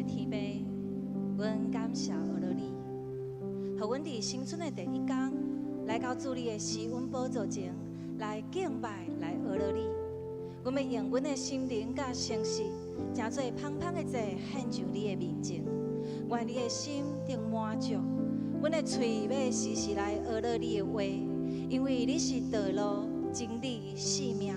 天父，阮感谢俄罗你，互阮伫新春的第一天，来到主你的施恩宝座前，来敬拜，来俄罗你。阮要用阮的心灵甲诚实，诚做芳芳的祭献上你的面前，愿你的心得满足。阮的嘴要时时来学了你的话，因为你是道路、真理、生命。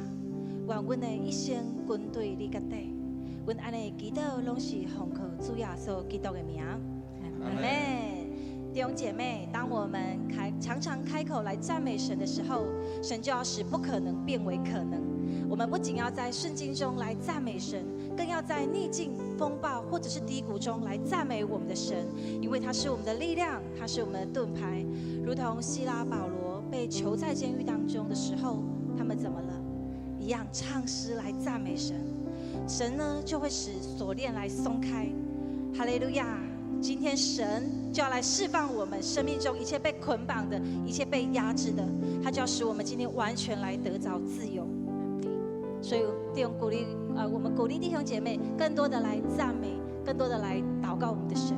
愿阮的一生跟对你到底。阮安尼祈祷，拢是奉靠主耶稣基督的名。阿门。弟兄姐妹，当我们常常开口来赞美神的时候，神就要使不可能变为可能。我们不仅要在顺境中来赞美神，更要在逆境、风暴或者是低谷中来赞美我们的神，因为他是我们的力量，他是我们的盾牌。如同希拉保罗被囚在监狱当中的时候，他们怎么了？一样唱诗来赞美神，神呢就会使锁链来松开。哈利路亚！今天神就要来释放我们生命中一切被捆绑的、一切被压制的，他就要使我们今天完全来得着自由。所以弟兄我们鼓励弟兄姐妹更多的来赞美，更多的来祷告我们的神。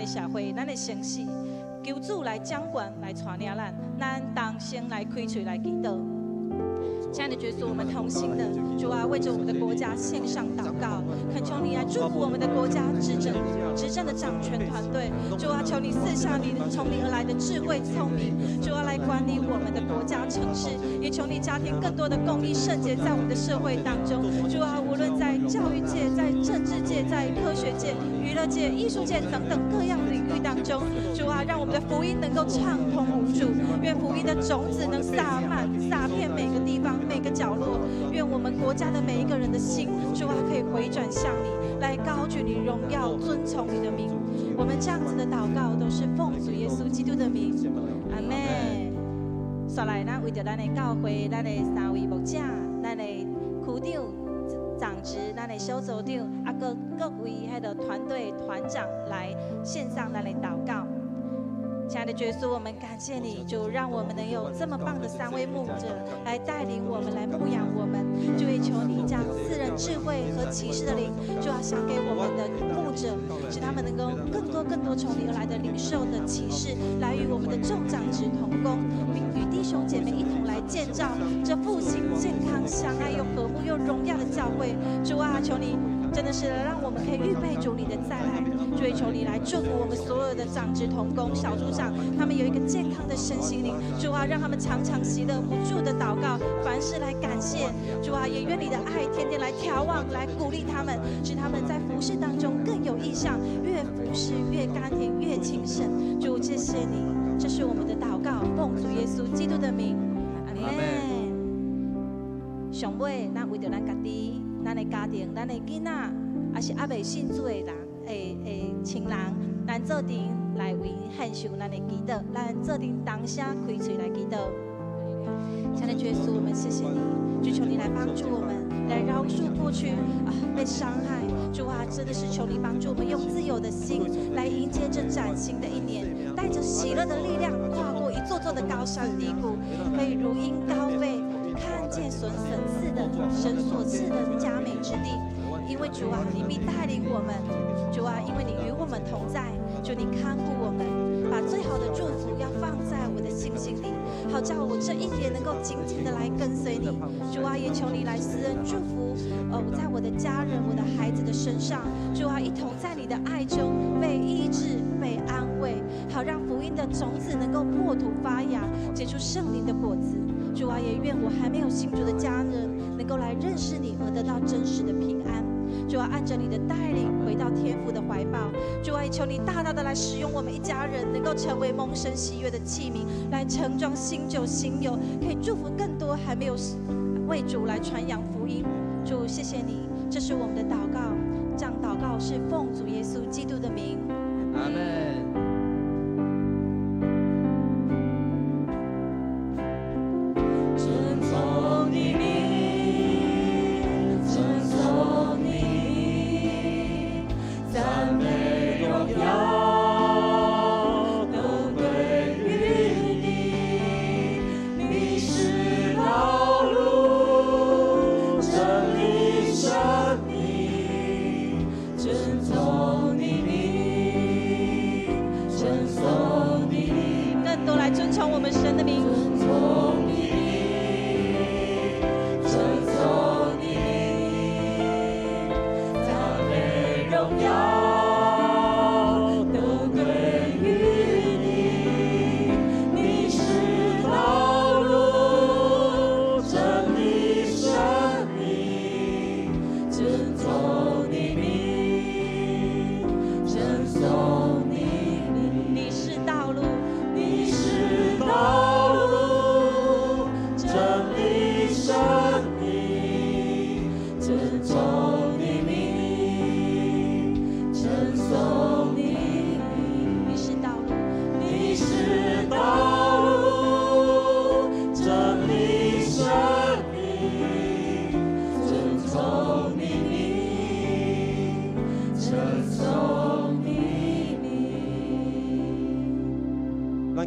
社会，咱的城市，求主来掌管，来带领咱同心来开嘴来祈祷。亲爱的耶稣，我们同心的主啊，为着我们的国家献上祷告，恳求你来祝福我们的国家执政的掌权团队。主啊，求你赐下你从你而来的智慧聪明，主啊，来管理我们的国家城市，也求你加添更多的公义圣洁在我们的社会当中。主啊，无论在教育界、在政治界、在科学界、娱乐界、艺术界等等各样领域当中，主啊，让我们的福音能够畅通无阻，愿福音的种子能撒遍每个地方。每个角落，愿我们国家的每一个人的心，主啊，可以回转向你，来高举你荣耀，尊崇你的名。我们这样子的祷告，都是奉主耶稣基督的名，阿门。接下来，咱为着咱的教会，咱的3位牧者，咱的区长、长职，咱的小组长，各位迄个团队团长来献上咱的祷告。亲爱的耶稣，我们感谢你，主让我们能有这么棒的3位牧者来带领我们，来牧养我们。就会求你将赐人智慧和启示的灵，就要赏给我们的牧者，使他们能够更多从你而来的领受的启示，来与我们的众长职同工，并与弟兄姐妹一同来建造这复兴、健康、相爱又和睦又荣耀的教会。主啊，求你真的是让我们可以预备主你的再来。追求你来祝福我们所有的长职同工、小组长，他们有一个健康的身心灵。主啊，让他们常常喜乐不住的祷告，凡事来感谢。主啊，也愿你的爱天天来眺望，来鼓励他们，使他们在服事当中更有意向，越服事越甘甜，越轻省。主，谢谢你，这是我们的祷告，奉主耶稣基督的名，阿门。上尾，咱为着咱家己、咱的家庭、咱的囡仔，也是还未信主的人、亲人，咱做阵来为献上咱的祈祷，咱做阵当下开嘴来祈祷。亲爱的耶稣，我们谢谢你，就求你来帮助我们，来饶恕过去被伤害。主啊，真的是求你帮助我们，用自由的心来迎接这崭新的一年，带着喜乐的力量，跨过一座座的高山低谷，可以如鹰高飞。看见神赐的神所赐的佳美之地，因为主啊，你必带领我们。主啊，因为你与我们同在，求你看顾我们，把最好的祝福要放在我的信心里，好叫我这一年能够紧紧的来跟随你。主啊，也求你来施恩祝福，在我的家人、我的孩子的身上。主啊，一同在你的爱中被医治、被安慰，好让福音的种子能够破土发芽，结出圣灵的果子。主啊，也愿我还没有信主的家人能够来认识你，而得到真实的平安。主啊，按着你的带领回到天父的怀抱。主啊，也求你大大的来使用我们一家人，能够成为蒙神喜悦的器皿，来盛装新酒新油，可以祝福更多还没有为主来传扬福音。主，谢谢你，这是我们的祷告。这样祷告是奉主耶稣基督的名。阿门。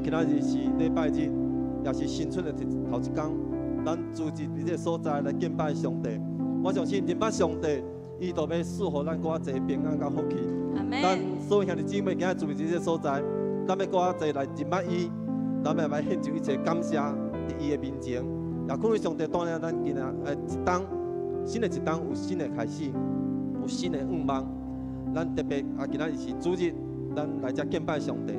今仔日是礼拜日，也是新春的头一天，咱组织伫这个所在来敬拜上帝。我相信，认捌上帝，伊就要赐予咱更侪平安甲福气。咱所有兄弟姊妹今仔组织伫这个所在，咱要更侪来认捌伊，咱要来献上一切感谢伫伊的面前。也恳求上帝带领咱今仔一冬新的一冬有新的开始，有新的愿望。咱特别今仔日是主日，咱来这敬拜上帝。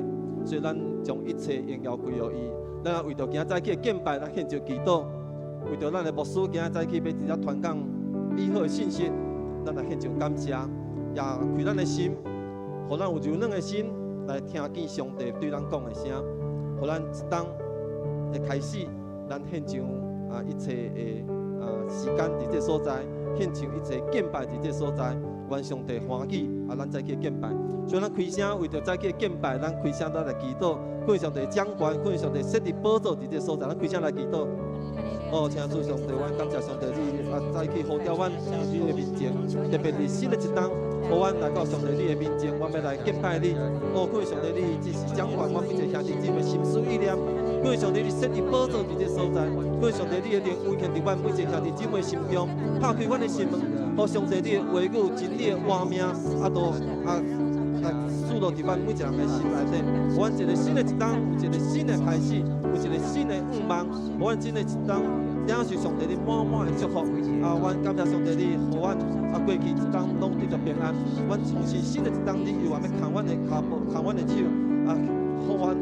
所以，咱将一切荣耀归予伊。咱也为着今仔早起的敬拜，咱献上祈祷；为着咱的牧师今仔早起要直接传讲美好的信息，咱来献上感谢，也开咱的心，互咱有柔软的心来听见上帝对咱讲的声，互咱一冬的开始，咱献上一切的时间伫这所在，献上一切敬拜伫这所在，愿上帝欢喜咱早起的敬拜。所以，咱开声为着早起的敬拜，咱开声咱来祈祷，恳上帝掌权，恳上帝设立宝座伫这所在，咱开声来祈祷。请主上帝，阮感谢上帝，你早起呼召阮你的面前，特别是新的一冬，互阮来到上帝你的面前，阮要来敬拜你。恳上帝，你只是掌权，阮每一个兄弟姊妹心思意念。恳上帝，你设立宝座伫这所在，恳上帝，你的灵运行伫阮每一个兄弟姊妹心中，拍开阮的心门，互上帝你的话语、真理的话命，输入伫阮每一个人的心内底，互阮一个新的一冬，有一个新的开始，有一个新的愿望，互阮真的一冬这样是上帝你满满的祝福。阮感谢上帝你，互阮过去一天拢得着平安。阮重新新的一天，你又要扛阮的脚步，扛阮的手，互阮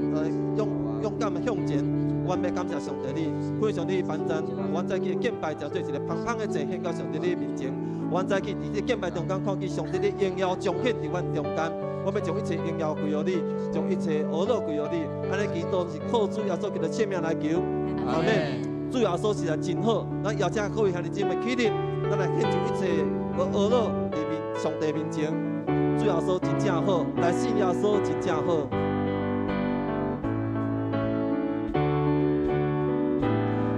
勇敢的向前。阮要感谢上帝你，非常你帮赞。阮再去敬拜，就做一个芳芳的祭献到上帝你面前。阮再去伫这敬拜中间，看见上帝的荣耀彰显伫阮中间。我要将一切荣耀归于你，将一切恶乐归于你。安尼祈祷是靠主耶稣基督的圣名来求，阿门。主耶稣实在真好，咱邀请各位兄弟姊妹起立，咱来献上一切恶乐伫上帝面前。主耶稣真正好，来信耶稣真正好。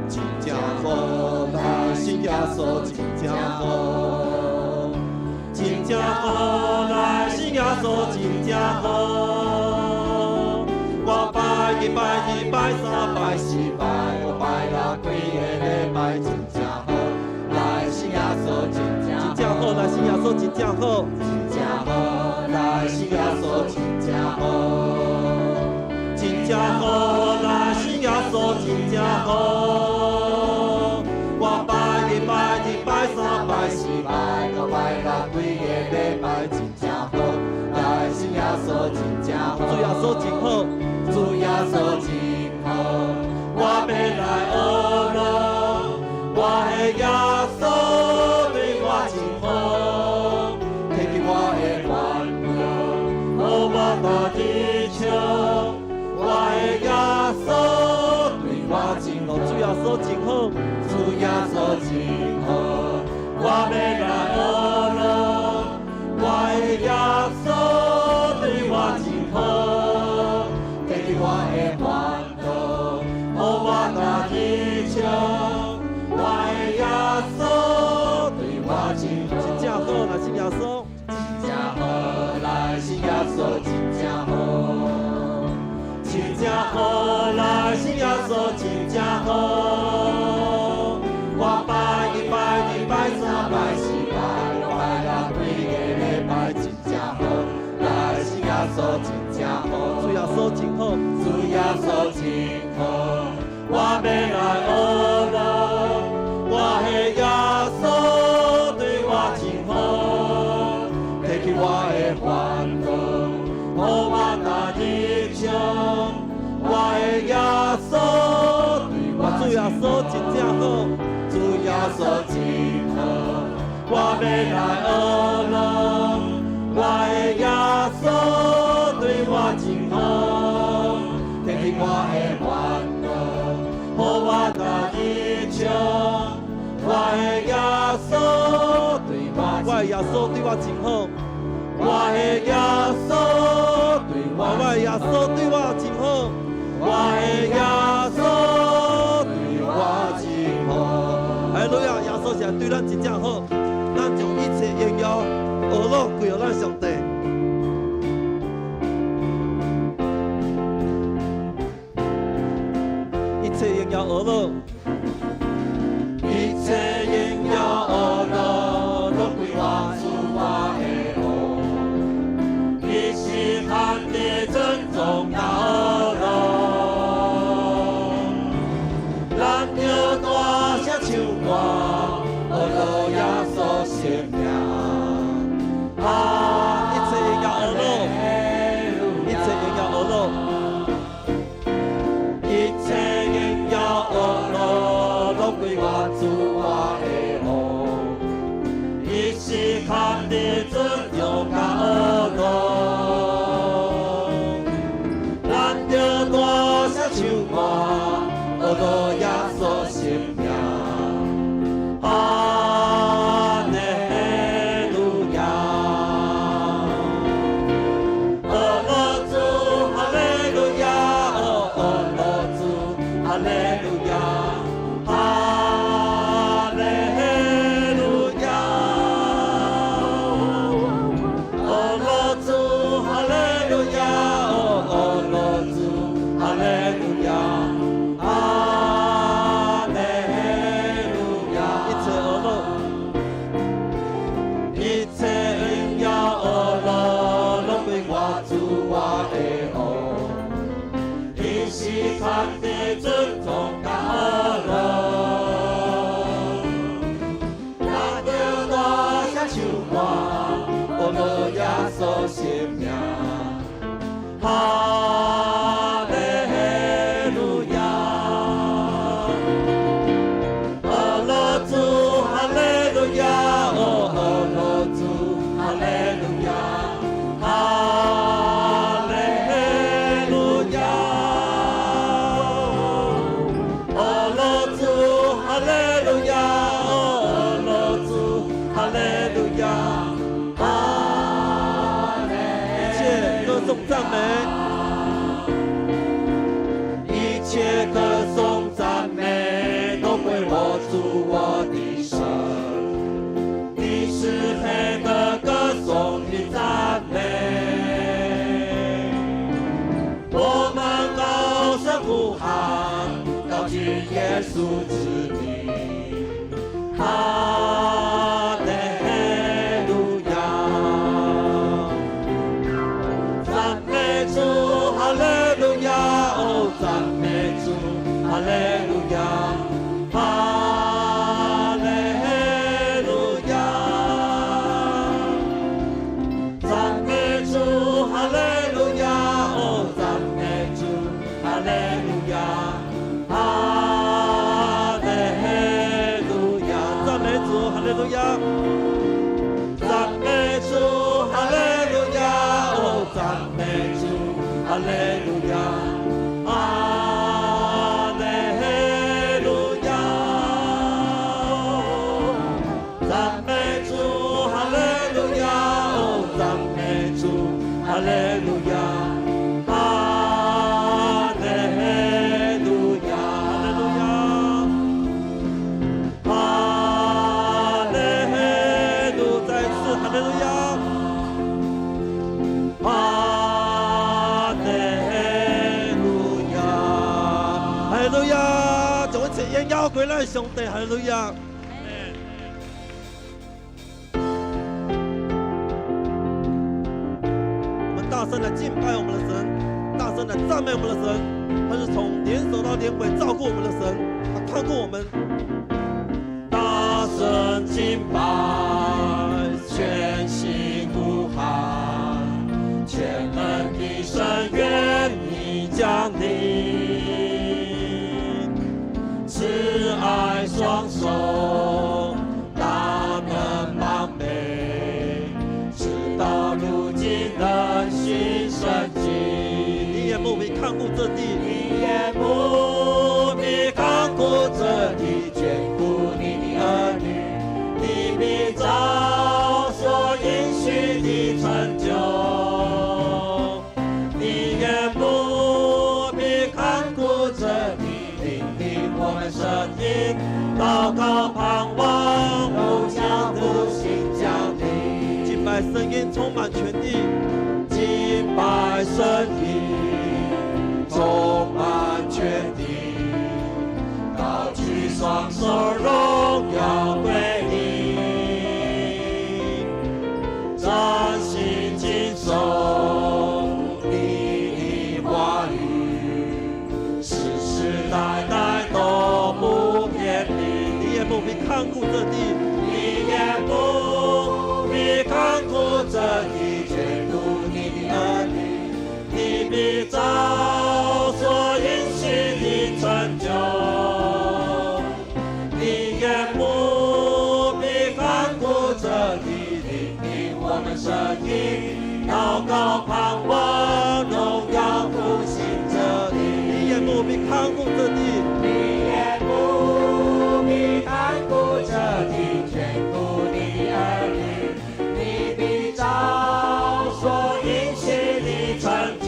真正好，来信耶稣真正好，真正好，来信耶稣真正好。我拜一拜二拜三拜四拜五拜六几个礼拜真正好，来信耶稣真正好，来信耶稣真正好，真正好，来信耶稣真正好，真正好，来信耶稣真正好。我拜一拜二拜三拜四拜五拜六几个礼拜真正好，来信耶稣真正好，主耶稣真好。主耶稣真好，我要来学咯。我的耶稣对我真好，提起我的烦恼，互我大日唱。我的耶稣对我真好，主耶稣真好，主耶稣真好，我要来学咯。我的耶稣对我真好。我的烦恼，互我大日唱。我的耶稣对我真好，真正好，来信耶稣，真正好，来信耶稣，真正好，真正好，来信耶稣，真正好。我拜一拜二拜三拜四拜五拜六几个礼拜真正好，来信耶稣，真正好，主耶稣真好。主耶稣真好，我要来学咯。我的耶稣对我真好，提起我的烦恼，互我大日唱。我的耶稣对我，主耶稣真正好，主耶稣真好，我要来学咯。我的耶稣对我真好。提起我的烦恼，互我大日唱。我的耶稣对我，我的耶稣对我真好。我的耶稣对我，我的耶稣对我真好。我的耶稣对我真好。哈利路亚！耶稣是对咱真正好，咱将一切荣耀、恶乐归于咱上帝。一切荣耀恶乐，一切荣耀恶乐，拢归我主我的王。你是汉的真宗道路，咱要大声唱歌，恶乐耶稣圣名。一切荣耀恶乐，一切荣耀恶乐。一切荣耀恶乐，拢归我主我的王。伊是看得准有甲恶乐，咱着大声唱歌，恶乐耶稣圣名。哈利路亚，恶乐主，哈利路亚。哈利路亚，哈利路亚，哦罗主，哈利路亚，哦罗主，哈利路亚，哈利路亚。一切恶乐，一切荣耀恶乐，拢归我主我的王。伊是看得准宗教乐。美，一切歌颂赞美都归我主我的神，你是配得歌颂的赞美。我们高声呼喊，高举耶稣之名，哈利路亚，赞美主，哈利路亚，哦，赞美主，哈利路亚，哈利路亚，赞美主，哈利路亚，哦，赞美主，哈利路亚，哈利路亚，赞美主，哈利路亚，赞美主，哈利路亚，哦，赞美主，哈利路亚，哈利路亚，赞美主，哈利路亚，哦，赞美主，哈利路亚，哈利路亚，哈利路亚。再一次哈利路亚，哈利路亚，哈利路亚，将一切荣耀归咱上帝，哈利路亚。我们大声来敬拜我们的神，大声来赞美我们的神，他是从年首到年尾照顾我们的神，他看顾我们。大声敬拜，全心呼喊，全能的神愿你降临，慈爱双手，大能帮美，直到如今能行神迹。你眼目必看顾这地，你眼目必看顾这地，眷顾你的儿女，你必照所应许的成就。你眼目必看顾这地，聆听我们声音，祷告盼望，荣耀复兴降临。敬拜声音充满全地，敬拜声音充满全地，高举双手荣耀归你，专心谨守你的话语，世世代代都不偏离。你眼目必看顾这地，你眼目必看顾这地，眷顾你的儿女，你必照所应许的成就。你眼目必看顾这地，聆听我们声音，祷告盼望，荣耀复兴这地。你眼目必看顾这地，你眼目必看顾这地，眷顾你的儿女，你必照所应许的成就。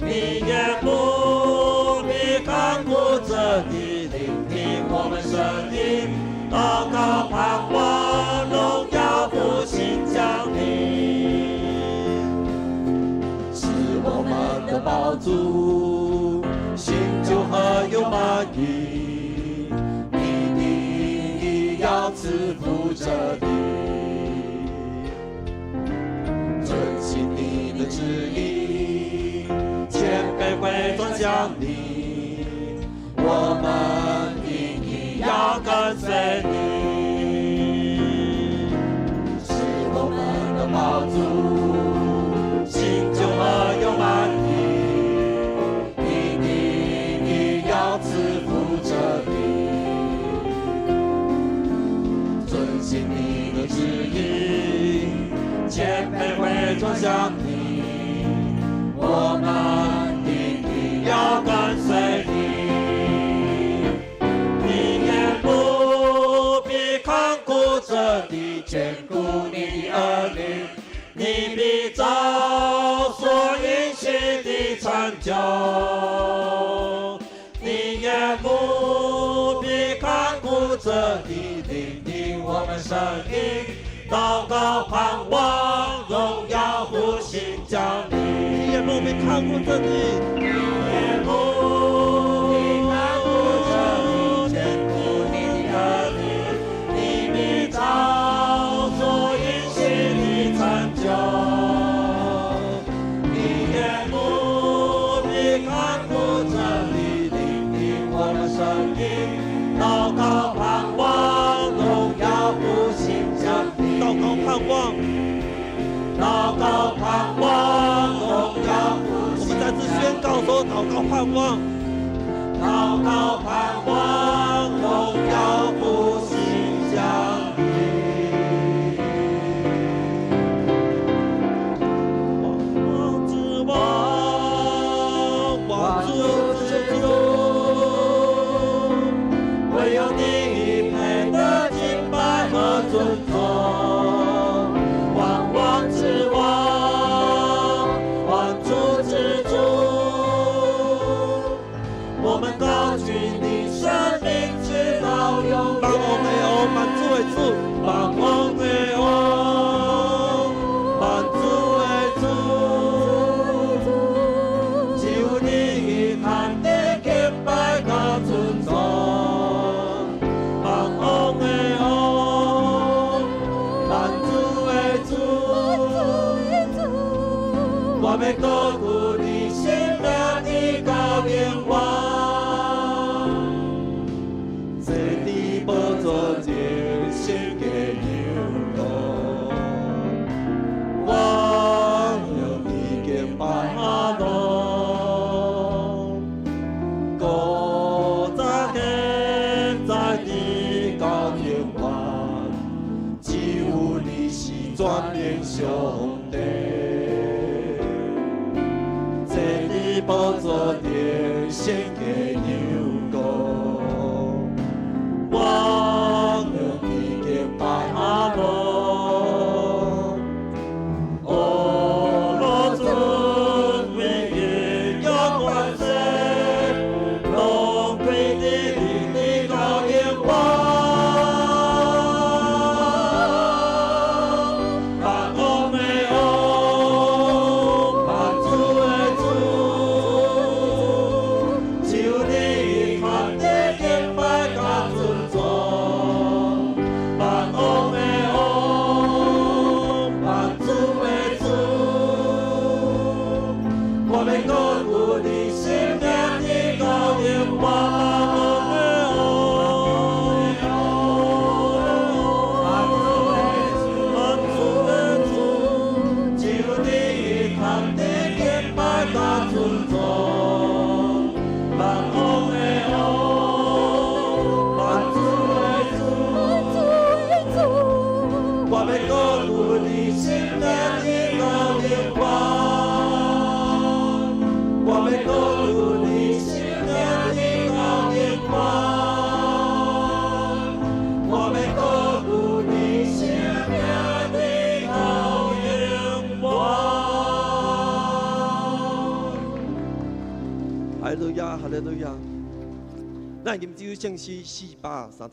你眼目必看顾这地，聆听我们声音，祷告盼望，荣耀复兴降临。是我们的宝珠，新酒何有满溢，你的意要赐福这地，遵行你的旨意，谦卑会转向你，我们的意要跟随你，是我们的宝珠，新酒何有满溢，你的意要赐福这地，遵行你的旨意，谦卑会转向你，我们的意要跟随你。你眼目必看顾这地，眷顾你的儿女，你你必照所应许的成就，你也不必看顾着你聆听我们声音，祷告盼望荣耀复兴降临。你也不必看顾着你，你也不必看顾着你坚固你的力，你必照所应许的成就，你也不必看顾着你聆听我们声音，祷告盼望荣耀复兴降临。祷告盼望，祷告盼望荣耀复兴。我们再次宣告说：祷告盼望，祷告盼望荣耀复兴降临。望之望，望之主，唯有你配得敬拜和尊重。望之望，望主之主，我们高举你生命直到永帮我们远。哦，满主为主，帮我们哦，满主为主，求你看得敬拜和尊重。帮我们哦，满主为主，我们高呼你性命的高愿望，这地宝座前献给你咯，我有你敬拜阿龙，高在天在地高天王，只有你是全能上帝。这地宝座前献给你咯，我有你敬拜阿龙，哦，罗尊为耶要关神，龙归的你高愿望，把我们哦，把主为主，求你看得敬拜和尊重，把我们哦，把主为主，我们高呼你生命的高愿望。我们高呼你生命的高愿望，我们高呼你生命的高愿望，我们高呼你生命的高愿望。哈利路亚，哈利路亚。咱今朝圣诗430。